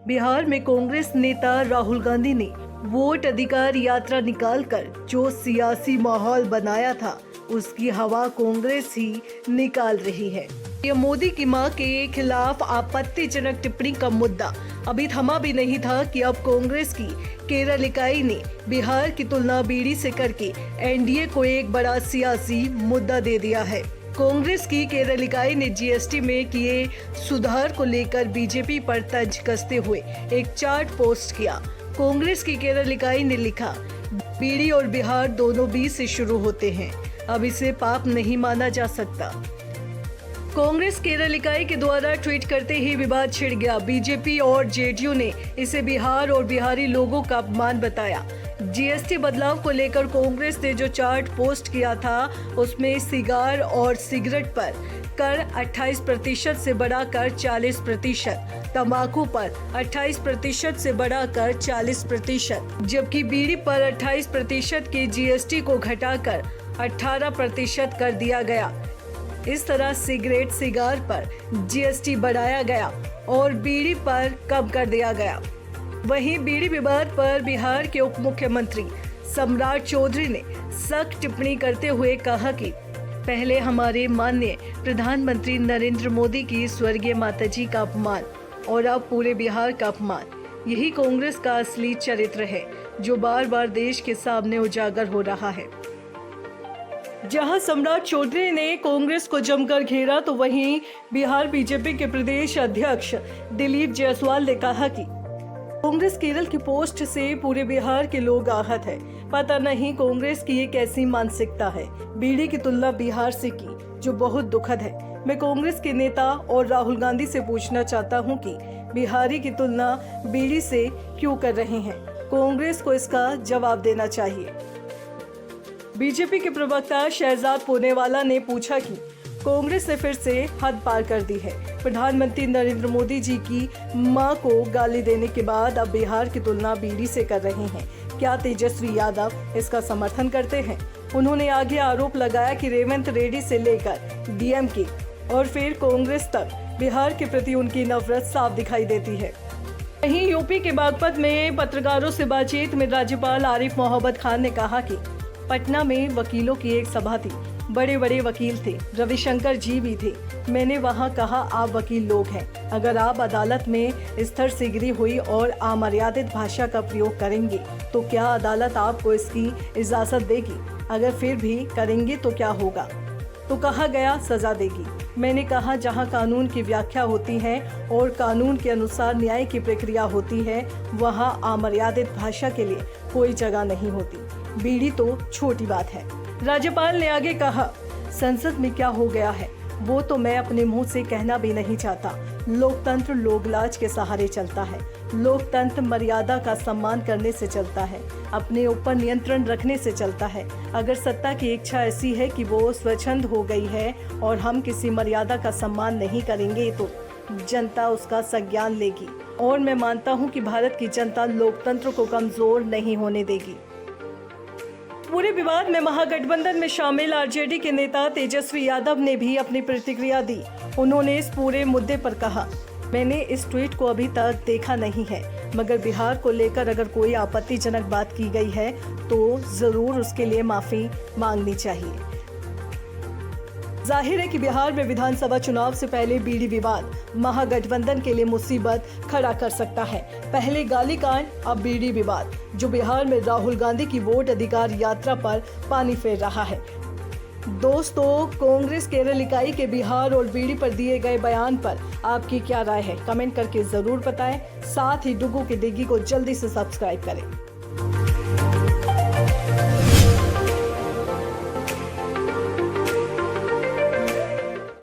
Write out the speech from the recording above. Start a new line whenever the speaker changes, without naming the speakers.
बिहार में कांग्रेस नेता राहुल गांधी ने वोट अधिकार यात्रा निकालकर जो सियासी माहौल बनाया था, उसकी हवा कांग्रेस ही निकाल रही है। ये मोदी की मां के खिलाफ आपत्तिजनक टिप्पणी का मुद्दा अभी थमा भी नहीं था कि अब कांग्रेस की केरल इकाई ने बिहार की तुलना बीड़ी से करके एनडीए को एक बड़ा सियासी मुद्दा दे दिया है। कांग्रेस की केरल इकाई ने जीएसटी में किए सुधार को लेकर बीजेपी पर तंज कसते हुए एक चार्ट पोस्ट किया। कांग्रेस की केरल इकाई ने लिखा, बीड़ी और बिहार दोनों बी से शुरू होते हैं, अब इसे पाप नहीं माना जा सकता। कांग्रेस केरल इकाई के द्वारा ट्वीट करते ही विवाद छिड़ गया। बीजेपी और जेडीयू ने इसे बिहार और बिहारी लोगों का अपमान बताया। जीएसटी बदलाव को लेकर कांग्रेस ने जो चार्ट पोस्ट किया था, उसमें सिगार और सिगरेट पर कर 28% से बढ़ाकर 40%, तंबाकू पर 28% से बढ़ाकर 40%, जबकि बीड़ी पर 28% के जीएसटी को घटाकर 18% कर दिया गया। इस तरह सिगरेट, सिगार पर जीएसटी बढ़ाया गया और बीड़ी पर कम कर दिया गया। वहीं बीड़ी विवाद पर बिहार के उप मुख्यमंत्री सम्राट चौधरी ने सख्त टिप्पणी करते हुए कहा कि पहले हमारे माननीय प्रधानमंत्री नरेंद्र मोदी की स्वर्गीय माताजी का अपमान और अब पूरे बिहार का अपमान, यही कांग्रेस का असली चरित्र है जो बार बार देश के सामने उजागर हो रहा है। जहां सम्राट चौधरी ने कांग्रेस को जमकर घेरा, तो वहीं बिहार बीजेपी के प्रदेश अध्यक्ष दिलीप जायसवाल ने कहा कि कांग्रेस केरल की पोस्ट से पूरे बिहार के लोग आहत है। पता नहीं कांग्रेस की ये कैसी मानसिकता है, बीड़ी की तुलना बिहार से की, जो बहुत दुखद है। मैं कांग्रेस के नेता और राहुल गांधी से पूछना चाहता हूं कि बिहारी की तुलना बीड़ी से क्यों कर रहे हैं। कांग्रेस को इसका जवाब देना चाहिए। बीजेपी के प्रवक्ता शहजाद पूनेवाला ने पूछा कि कांग्रेस ने फिर से हद पार कर दी है। प्रधानमंत्री नरेंद्र मोदी जी की मां को गाली देने के बाद अब बिहार की तुलना बीड़ी से कर रहे हैं। क्या तेजस्वी यादव इसका समर्थन करते हैं? उन्होंने आगे आरोप लगाया कि रेवंत रेड्डी से लेकर डीएमके और फिर कांग्रेस तक बिहार के प्रति उनकी नफरत साफ दिखाई देती है। वहीं यूपी के बागपत में पत्रकारों से बातचीत में राज्यपाल आरिफ मोहम्मद खान ने कहा कि पटना में वकीलों की एक सभा थी, बड़े बड़े वकील थे, रविशंकर जी भी थे। मैंने वहां कहा, आप वकील लोग हैं, अगर आप अदालत में स्तर से गिरी हुई और अमर्यादित भाषा का प्रयोग करेंगे तो क्या अदालत आपको इसकी इजाजत देगी? अगर फिर भी करेंगे तो क्या होगा? तो कहा गया सजा देगी। मैंने कहा, जहां कानून की व्याख्या होती है और कानून के अनुसार न्याय की प्रक्रिया होती है, वहां अमर्यादित भाषा के लिए कोई जगह नहीं होती। बीड़ी तो छोटी बात है। राज्यपाल ने आगे कहा, संसद में क्या हो गया है वो तो मैं अपने मुंह से कहना भी नहीं चाहता। लोकतंत्र लोकलाज के सहारे चलता है। लोकतंत्र मर्यादा का सम्मान करने से चलता है, अपने ऊपर नियंत्रण रखने से चलता है। अगर सत्ता की इच्छा ऐसी है कि वो स्वच्छंद हो गई है और हम किसी मर्यादा का सम्मान नहीं करेंगे तो जनता उसका संज्ञान लेगी, और मैं मानता हूँ कि भारत की जनता लोकतंत्र को कमजोर नहीं होने देगी। पूरे विवाद में महागठबंधन में शामिल आरजेडी के नेता तेजस्वी यादव ने भी अपनी प्रतिक्रिया दी। उन्होंने इस पूरे मुद्दे पर कहा, मैंने इस ट्वीट को अभी तक देखा नहीं है, मगर बिहार को लेकर अगर कोई आपत्तिजनक बात की गई है तो जरूर उसके लिए माफी मांगनी चाहिए। जाहिर है कि बिहार में विधानसभा चुनाव से पहले बीड़ी विवाद महागठबंधन के लिए मुसीबत खड़ा कर सकता है। पहले गाली कांड, अब बीड़ी विवाद, जो बिहार में राहुल गांधी की वोट अधिकार यात्रा पर पानी फेर रहा है। दोस्तों, कांग्रेस केरल इकाई के बिहार और बीड़ी पर दिए गए बयान पर आपकी क्या राय है? कमेंट करके जरूर बताएं। साथ ही डुगू की डिग्गी को जल्दी से सब्सक्राइब करें।